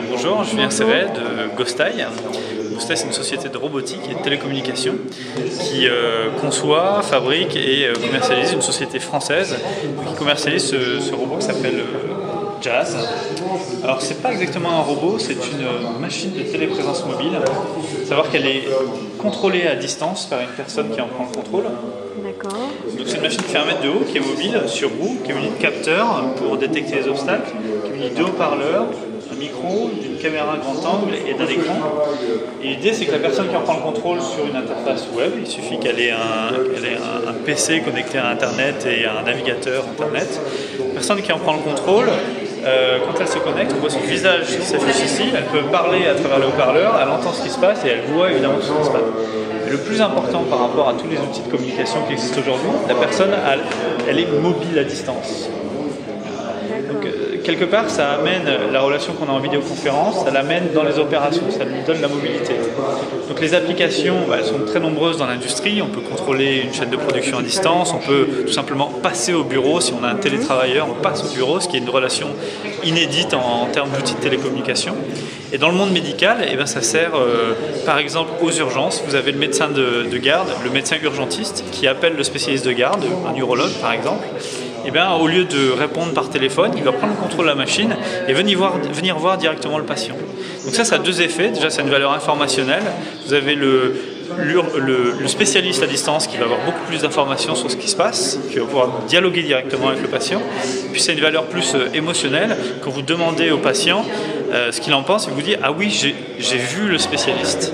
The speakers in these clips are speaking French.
Bonjour, Julien Serret de Gostai. Gostai, c'est une société de robotique et de télécommunications qui conçoit, fabrique et commercialise, une société française qui commercialise ce robot qui s'appelle Jazz. Alors c'est pas exactement un robot, c'est une machine de téléprésence mobile. Il faut savoir qu'elle est contrôlée à distance par une personne qui en prend le contrôle. D'accord. Donc c'est une machine qui fait 1 mètre de haut, qui est mobile, sur roue, qui est munie de capteurs pour détecter les obstacles, qui est munie de haut-parleurs, un micro, d'une caméra grand angle et d'un écran. Et l'idée c'est que la personne qui en prend le contrôle sur une interface web, il suffit qu'elle ait un PC connecté à Internet et un navigateur Internet. La personne qui en prend le contrôle, quand elle se connecte, on voit son visage qui s'affiche ici, elle peut parler à travers le haut-parleur, elle entend ce qui se passe et elle voit évidemment tout ce qui se passe. Et le plus important par rapport à tous les outils de communication qui existent aujourd'hui, la personne, elle est mobile à distance. Donc, quelque part, ça amène la relation qu'on a en vidéoconférence, ça l'amène dans les opérations, ça lui donne la mobilité. Donc les applications, elles sont très nombreuses dans l'industrie. On peut contrôler une chaîne de production à distance, on peut tout simplement passer au bureau. Si on a un télétravailleur, on passe au bureau, ce qui est une relation inédite en termes d'outils de télécommunication. Et dans le monde médical, ça sert par exemple aux urgences. Vous avez le médecin de garde, le médecin urgentiste qui appelle le spécialiste de garde, un urologue par exemple. Au lieu de répondre par téléphone, il va prendre le contrôle de la machine et venir voir directement le patient. Donc ça a deux effets. Déjà, ça a une valeur informationnelle. Vous avez le spécialiste à distance qui va avoir beaucoup plus d'informations sur ce qui se passe, qui va pouvoir dialoguer directement avec le patient. Puis c'est une valeur plus émotionnelle. Quand vous demandez au patient ce qu'il en pense, il vous dit « Ah oui, j'ai vu le spécialiste.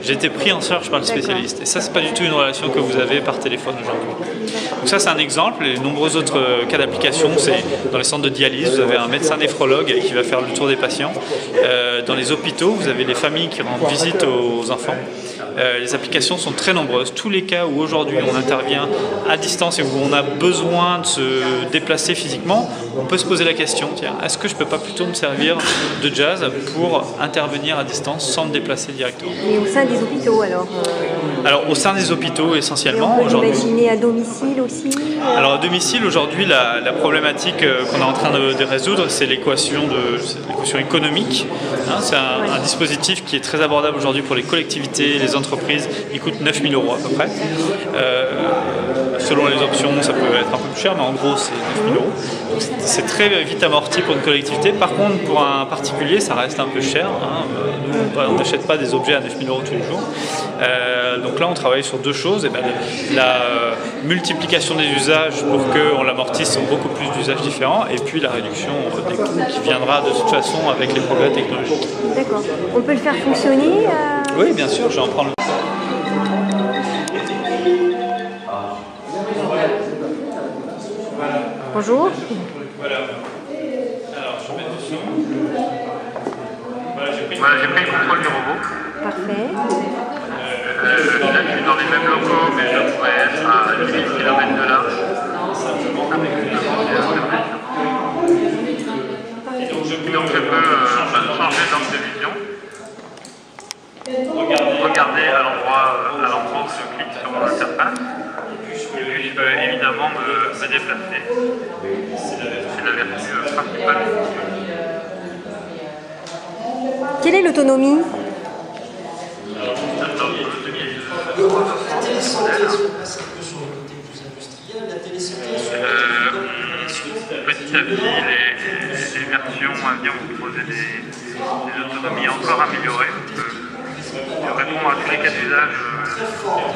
J'ai été pris en charge par le spécialiste. » Et ça, c'est pas du tout une relation que vous avez par téléphone aujourd'hui. Donc ça, c'est un exemple. Les nombreux autres cas d'application, c'est dans les centres de dialyse, vous avez un médecin néphrologue qui va faire le tour des patients. Dans les hôpitaux, vous avez les familles qui rendent visite aux enfants. Les applications sont très nombreuses. Tous les cas où aujourd'hui on intervient à distance et où on a besoin de se déplacer physiquement, on peut se poser la question, tiens, est-ce que je ne peux pas plutôt me servir de Jazz pour intervenir à distance sans me déplacer directement? Et au sein des hôpitaux alors Alors au sein des hôpitaux essentiellement. Et on peut l'imaginer à domicile aussi Alors à domicile aujourd'hui la problématique qu'on est en train de résoudre, c'est l'équation économique. C'est un dispositif qui est très abordable aujourd'hui pour les collectivités, les entreprises. Il coûte 9 000 € à peu près. Selon les options, ça peut être un peu plus cher, mais en gros c'est 9 000 €. Donc c'est très vite amorti pour une collectivité. Par contre, pour un particulier, ça reste un peu cher. Nous, on n'achète pas des objets à 9 000 € tous les jours. Donc là, on travaille sur deux choses. La multiplication des usages pour qu'on l'amortisse sur beaucoup plus d'usages différents, et puis la réduction des coûts qui viendra de toute façon avec les progrès technologiques. D'accord. On peut le faire fonctionner Oui, bien sûr, je vais en prendre le... Bonjour. Voilà. Alors, je mets dessus. J'ai pris le contrôle du robot. Parfait. Là, je suis dans les mêmes locaux, mais je pourrais être à 10 000 km de là. Donc je peux changer d'angle de vision. Regarder à l'endroit où je clique sur mon interface. Et puis je peux évidemment me déplacer. C'est la vertu principale. Quelle est l'autonomie? Petit à petit, les versions à venir vous proposer des autonomies encore améliorées. Répondre à tous les cas d'usage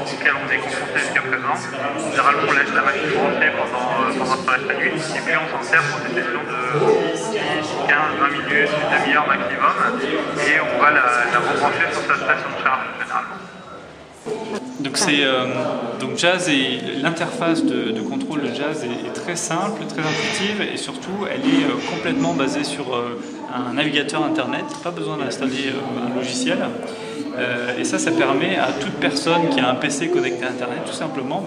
auxquels on est confronté jusqu'à présent. Généralement, on laisse la machine branchée pendant son reste la nuit, et puis on s'en sert pour des sessions de 10, 15, 20 minutes, une demi-heure maximum, et on va la rebrancher sur sa station de charge généralement. Donc Jazz, l'interface de contrôle de Jazz est très simple, très intuitive, et surtout elle est complètement basée sur un navigateur internet, pas besoin d'installer un logiciel. Et ça permet à toute personne qui a un PC connecté à internet, tout simplement,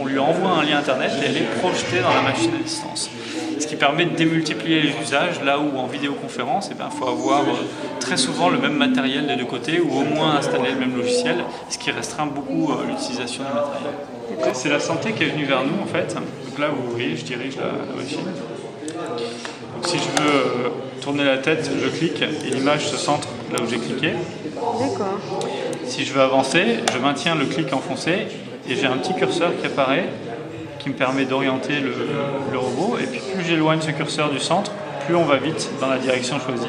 on lui envoie un lien internet et elle est projetée dans la machine à distance. Ce qui permet de démultiplier les usages, là où en vidéoconférence, il faut avoir très souvent le même matériel des deux côtés, ou au moins installer le même logiciel, ce qui restreint beaucoup l'utilisation du matériel. C'est la santé qui est venue vers nous en fait. Donc là, vous voyez, je dirige la machine. Donc si je veux tourner la tête, je clique et l'image se centre là où j'ai cliqué. D'accord. Si je veux avancer, je maintiens le clic enfoncé et j'ai un petit curseur qui apparaît qui me permet d'orienter le robot. Et puis plus j'éloigne ce curseur du centre, plus on va vite dans la direction choisie.